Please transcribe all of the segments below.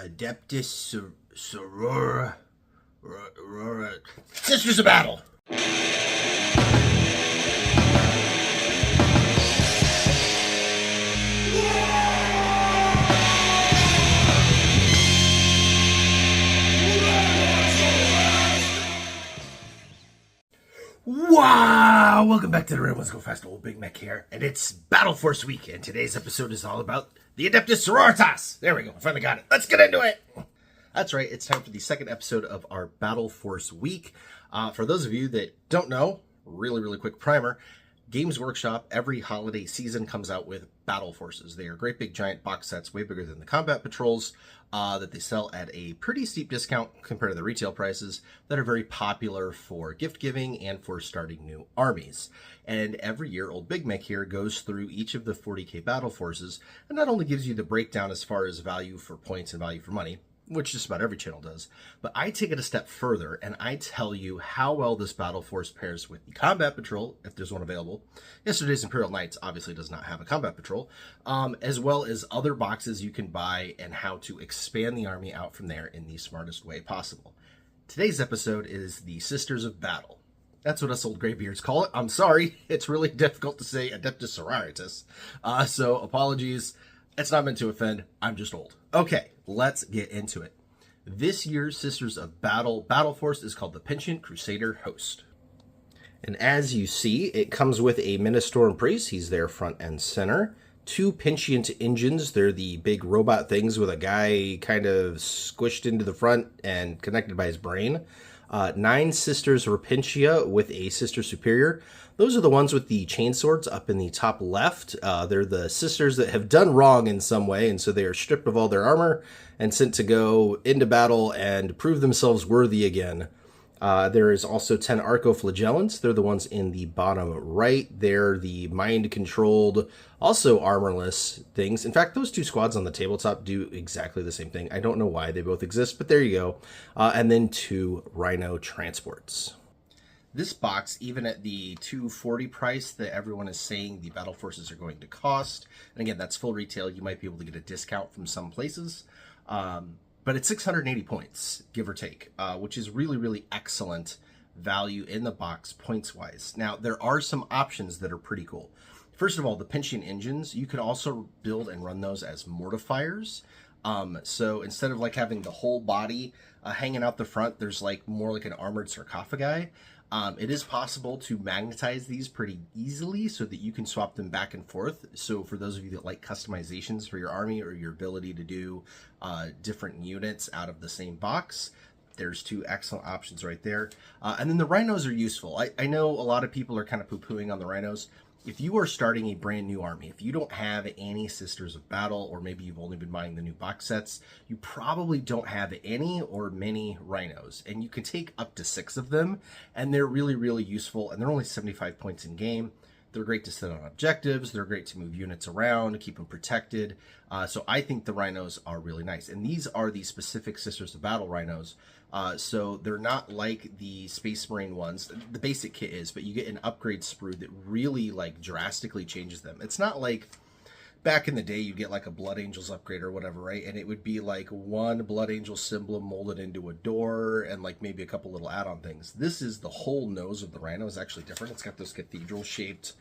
Adepta Sisters of Battle. Wow! Welcome back to the Red Ones Go Fast. Old Big Mek here, and it's Battleforce week, and today's episode is all about the Adepta Sororitas. There we go, I finally got it. Let's get into it! That's right, it's time for the second episode of our Battleforce week. For those of you that don't know, really quick primer, Games Workshop every holiday season comes out with battle forces. They are great big giant box sets, way bigger than the combat patrols, that they sell at a pretty steep discount compared to the retail prices, that are very popular for gift giving and for starting new armies. And every year, Old Big Mek here goes through each of the 40k battle forces and not only gives you the breakdown as far as value for points and value for money, which just about every channel does, but I take it a step further and I tell you how well this battle force pairs with the combat patrol, if there's one available. Yesterday's Imperial Knights obviously does not have a combat patrol, as well as other boxes you can buy and how to expand the army out from there in the smartest way possible. Today's episode is the Sisters of Battle. That's what us old graybeards call it. I'm sorry, it's really difficult to say Adepta Sororitas, so apologies. It's not meant to offend, I'm just old. Okay, let's get into it. This year's Sisters of Battle Battleforce is called the Penitent Crusader Host. And as you see, it comes with a Ministorum Priest. He's there front and center. 2 Penitent engines. They're the big robot things with a guy kind of squished into the front and connected by his brain. 9 Sisters Repentia with a Sister Superior. Those are the ones with the chainswords up in the top left. They're the sisters that have done wrong in some way, and so they are stripped of all their armor and sent to go into battle and prove themselves worthy again. There is also 10 Arco-Flagellants. They're the ones in the bottom right. They're the mind-controlled, also armorless things. In fact, those 2 squads on the tabletop do exactly the same thing. I don't know why they both exist, but there you go. And then 2 Rhino transports. This box, even at the $240 price that everyone is saying the battle forces are going to cost, and again, that's full retail, you might be able to get a discount from some places, but it's 680 points, give or take, which is really excellent value in the box points-wise. Now, there are some options that are pretty cool. First of all, the Penitent engines, you can also build and run those as mortifiers. So instead of like having the whole body hanging out the front, there's like more like an armored sarcophagi. It is possible to magnetize these pretty easily so that you can swap them back and forth. So for those of you that like customizations for your army or your ability to do different units out of the same box, there's 2 excellent options right there. And then the Rhinos are useful. I know a lot of people are kind of poo-pooing on the Rhinos. If you are starting a brand new army, if you don't have any Sisters of Battle, or maybe you've only been buying the new box sets, you probably don't have any or many Rhinos. And you can take up to 6 of them, and they're really useful, and they're only 75 points in game. They're great to sit on objectives, they're great to move units around, keep them protected. So I think the Rhinos are really nice. And these are the specific Sisters of Battle Rhinos. So they're not like the Space Marine ones. The basic kit is, but you get an upgrade sprue that really like drastically changes them. It's not like back in the day you get like a Blood Angels upgrade or whatever, right? And it would be like 1 Blood Angel symbol molded into a door and like maybe a couple little add-on things. This is the whole nose of the Rhino is actually different. It's got those cathedral shaped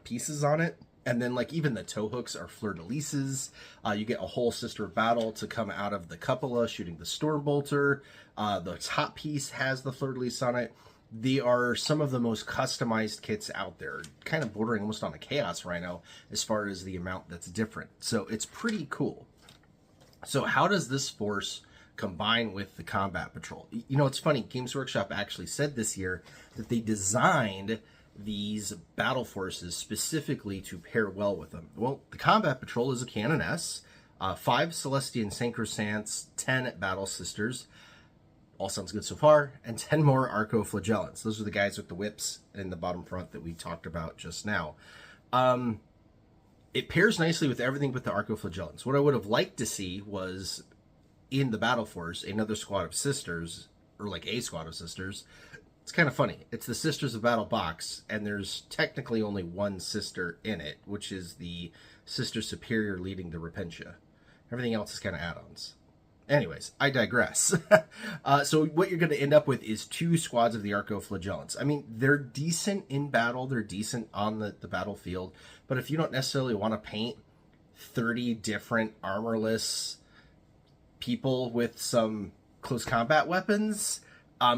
pieces on it. And then, like, even the toe hooks are fleur-de-lises. You get a whole Sister of Battle to come out of the cupola shooting the Stormbolter. The top piece has the fleur-de-lis on it. They are some of the most customized kits out there, kind of bordering almost on a Chaos Rhino as far as the amount that's different. So it's pretty cool. So how does this force combine with the Combat Patrol? You know, it's funny. Games Workshop actually said this year that they designed these battle forces specifically to pair well with them. Well, the Combat Patrol is a Canoness, 5 Celestian Sacrosancts, 10 Battle Sisters, all sounds good so far, and 10 more Arco-Flagellants. Those are the guys with the whips in the bottom front that we talked about just now. It pairs nicely with everything but the Arco-Flagellants. What I would have liked to see was, in the battle force, another squad of sisters, or like a squad of sisters. It's kind of funny. It's the Sisters of Battle box, and there's technically only 1 sister in it, which is the Sister Superior leading the Repentia. Everything else is kind of add-ons. Anyways, I digress. So what you're going to end up with is 2 squads of the Arco-Flagellants. I mean, they're decent in battle. They're decent on the battlefield. But if you don't necessarily want to paint 30 different armorless people with some close combat weapons,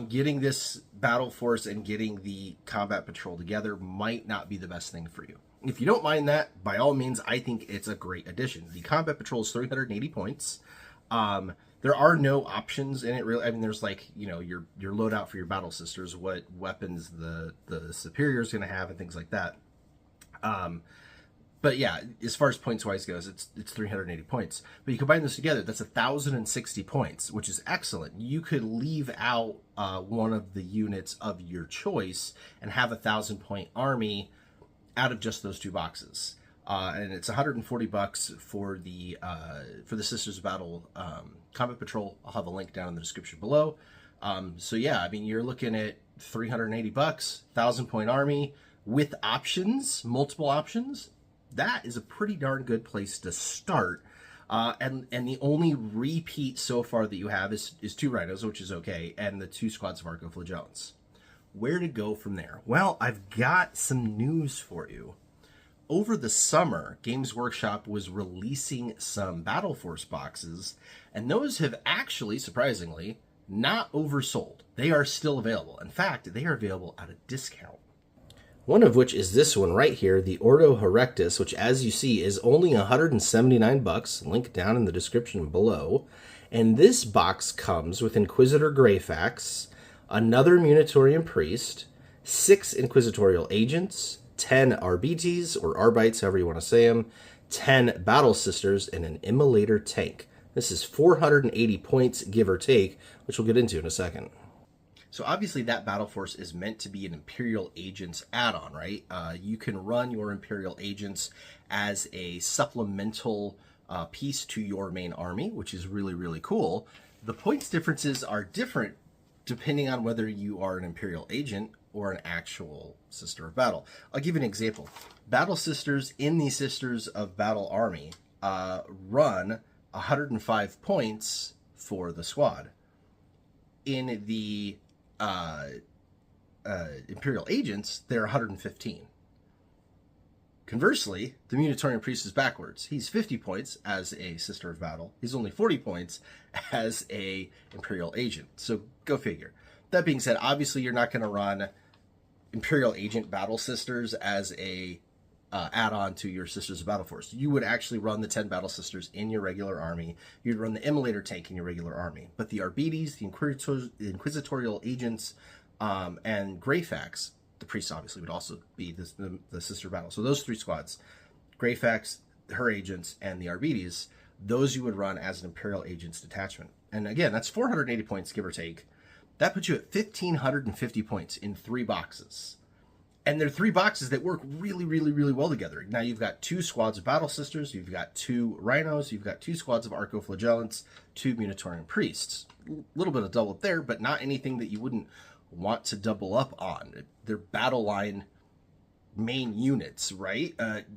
getting this battle force and getting the combat patrol together might not be the best thing for you. If you don't mind that, by all means, I think it's a great addition. The combat patrol is 380 points. There are no options in it, really. I mean, there's like, you know, your loadout for your battle sisters, what weapons the superior is going to have, and things like that. But yeah, as far as points-wise goes, it's 380 points. But you combine this together, that's 1,060 points, which is excellent. You could leave out one of the units of your choice and have a 1,000-point army out of just those 2 boxes. And it's $140 for the Sisters of Battle Combat Patrol. I'll have a link down in the description below. So yeah, I mean, you're looking at $380, 1,000-point army with options, multiple options. That is a pretty darn good place to start. And the only repeat so far that you have is 2 Rhinos, which is okay, and the 2 squads of Arco-Flagellants. Where to go from there? Well, I've got some news for you. Over the summer, Games Workshop was releasing some Battle Force boxes, and those have actually, surprisingly, not oversold. They are still available. In fact, they are available at a discount. One of which is this one right here, the Ordo Erectus, which, as you see, is only $179. Link down in the description below. And this box comes with Inquisitor Greyfax, another Munitorian Priest, 6 Inquisitorial Agents, 10 Arbites, or Arbites, however you want to say them, 10 Battle Sisters, and an Immolator Tank. This is 480 points, give or take, which we'll get into in a second. So obviously that Battle Force is meant to be an Imperial Agents add-on, right? You can run your Imperial Agents as a supplemental piece to your main army, which is really, really cool. The points differences are different depending on whether you are an Imperial Agent or an actual Sister of Battle. I'll give you an example. Battle Sisters in the Sisters of Battle army run 105 points for the squad. In the Imperial Agents, they're 115. Conversely, the Munitorian Priest is backwards. He's 50 points as a Sister of Battle. He's only 40 points as a Imperial Agent. So go figure. That being said, obviously you're not going to run Imperial Agent Battle Sisters as a add-on to your Sisters of Battle Force. You would actually run the 10 Battle Sisters in your regular army. You'd run the Immolator Tank in your regular army. But the Arbites, the Inquisitorial Agents, and Greyfax, the Priest obviously would also be the Sister of Battle. So those 3 squads, Greyfax, her agents, and the Arbites, those you would run as an Imperial Agents detachment. And again, that's 480 points, give or take. That puts you at 1,550 points in 3 boxes. And they're 3 boxes that work really, really, really well together. Now you've got 2 squads of Battle Sisters, you've got 2 Rhinos, you've got 2 squads of Arco-Flagellants, 2 Munitorian Priests. A little bit of double up there, but not anything that you wouldn't want to double up on. They're battle line main units, right?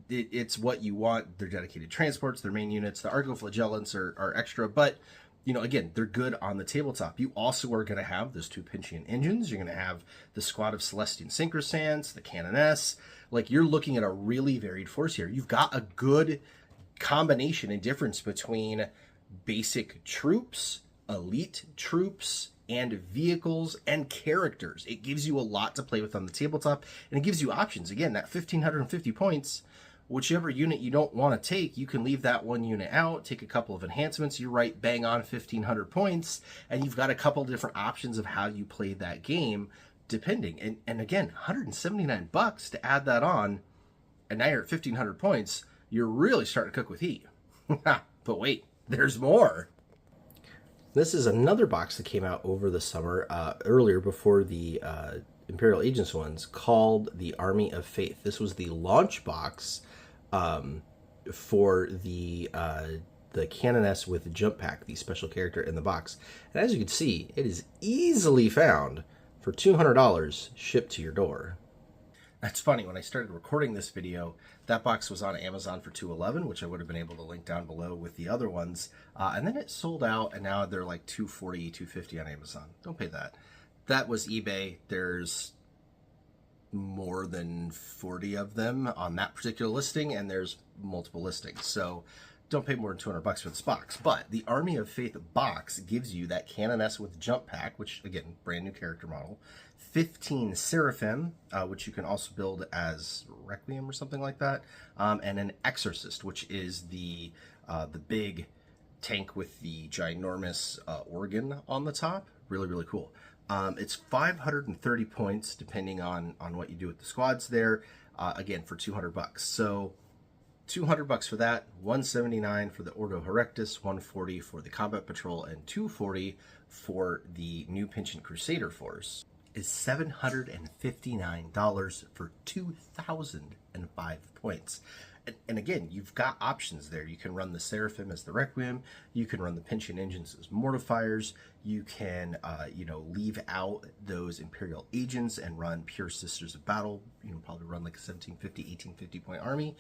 It's what you want. They're dedicated transports, they're main units. The Arco-Flagellants are extra, but you know, again, they're good on the tabletop. You also are going to have those 2 Pinchian engines. You're going to have the squad of Celestian Synchrosants, the Canoness. Like, you're looking at a really varied force here. You've got a good combination and difference between basic troops, elite troops, and vehicles and characters. It gives you a lot to play with on the tabletop, and it gives you options. Again, that 1,550 points, whichever unit you don't want to take, you can leave that one unit out, take a couple of enhancements, you're right bang on 1,500 points, and you've got a couple different options of how you play that game, depending. And again, $179 to add that on, and now you're at 1,500 points, you're really starting to cook with heat. But wait, there's more. This is another box that came out over the summer, earlier before the Imperial Agents ones, called the Army of Faith. This was the launch box for the Canoness with Jump Pack, the special character in the box. And as you can see, it is easily found for $200 shipped to your door. That's funny, when I started recording this video, that box was on Amazon for $211, which I would have been able to link down below with the other ones. And then it sold out, and now they're like $240, $250 on Amazon. Don't pay that. That was eBay. There's more than 40 of them on that particular listing, and there's multiple listings. So don't pay more than $200 for this box. But the Army of Faith box gives you that Canoness with Jump Pack, which, again, brand new character model. 15 Seraphim, which you can also build as Requiem or something like that. And an Exorcist, which is the big tank with the ginormous organ on the top. Really, really cool. It's 530 points, depending on what you do with the squads there. Again, for $200. So $200 for that, $179 for the Ordo Erectus, $140 for the Combat Patrol, and $240 for the new Penitent Crusader Force. Is $759 for 2,005 points. And again, you've got options there. You can run the Seraphim as the Requiem. You can run the Penitent Engines as Mortifiers. You can, leave out those Imperial Agents and run pure Sisters of Battle. Probably run like a 1750, 1850 point army.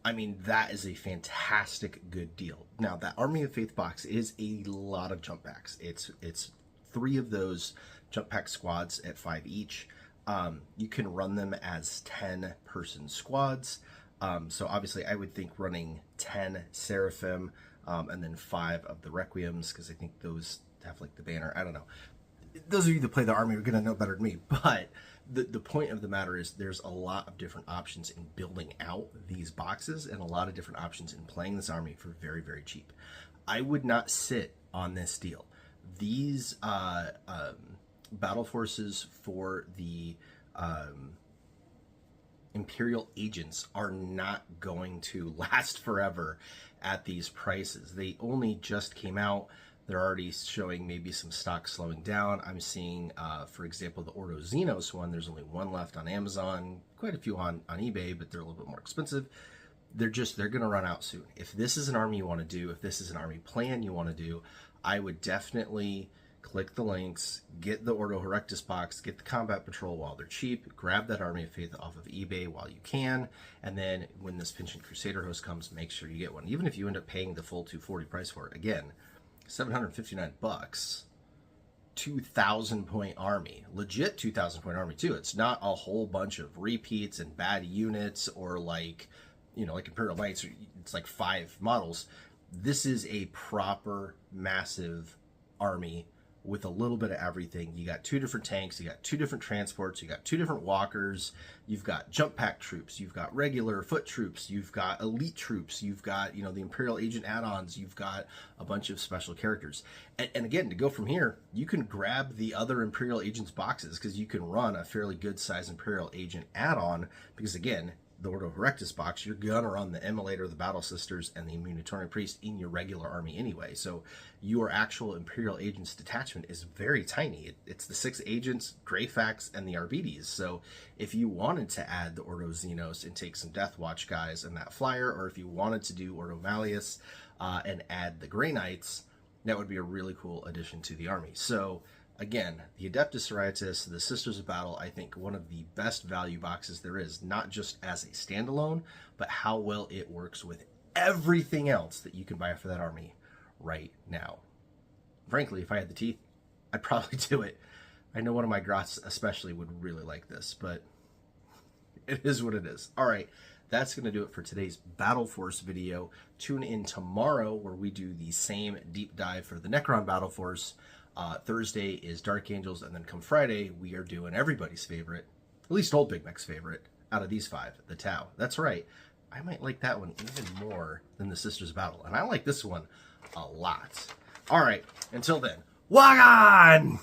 I mean, that is a fantastic good deal. Now, that Army of Faith box is a lot of jump packs. It's 3 of those jump pack squads at 5 each. You can run them as 10-person squads. So obviously I would think running 10 Seraphim and then 5 of the Requiems, because I think those have like the banner. I don't know. Those of you that play the army are going to know better than me. But the point of the matter is there's a lot of different options in building out these boxes and a lot of different options in playing this army for very, very cheap. I would not sit on this deal. These battle forces for the Imperial Agents are not going to last forever at these prices. They only just came out. They're already showing maybe some stock slowing down. I'm seeing, for example, the Ordo Xenos one. There's only 1 left on Amazon, quite a few on eBay, but they're a little bit more expensive. They're going to run out soon. If this is an army you want to do, if this is an army plan you want to do, I would definitely click the links, get the Ordo Erectus box, get the Combat Patrol while they're cheap, grab that Army of Faith off of eBay while you can, and then when this Penitent Crusader Host comes, make sure you get one. Even if you end up paying the full $240 price for it, again, $759, 2,000 point army, legit 2,000 point army too. It's not a whole bunch of repeats and bad units or like Imperial Knights. It's like 5 models. This is a proper massive army with a little bit of everything. You got 2 different tanks, you got 2 different transports, you got 2 different walkers, you've got jump pack troops, you've got regular foot troops, you've got elite troops, you've got, the Imperial Agent add-ons, you've got a bunch of special characters. And again, to go from here, you can grab the other Imperial Agents boxes because you can run a fairly good size Imperial Agent add-on because, again, the Ordo Erectus box, you're gonna run the Immolator, the Battle Sisters, and the Immunitarian Priest in your regular army anyway. So your actual Imperial Agents detachment is very tiny. It's the 6 agents, Greyfax, and the Arbites. So if you wanted to add the Ordo Xenos and take some Death Watch guys and that flyer, or if you wanted to do Ordo Malleus and add the Grey Knights, that would be a really cool addition to the army. So again, the Adepta Sororitas, the Sisters of Battle, I think one of the best value boxes there is, not just as a standalone, but how well it works with everything else that you can buy for that army right now. Frankly, if I had the teeth, I'd probably do it. I know one of my grots especially would really like this, but it is what it is. All right, that's going to do it for today's Battle Force video. Tune in tomorrow where we do the same deep dive for the Necron Battle Force. Thursday is Dark Angels, and then come Friday, we are doing everybody's favorite, at least old Big Mek's favorite, out of these 5, the Tau. That's right. I might like that one even more than the Sisters of Battle, and I like this one a lot. All right, until then, walk on!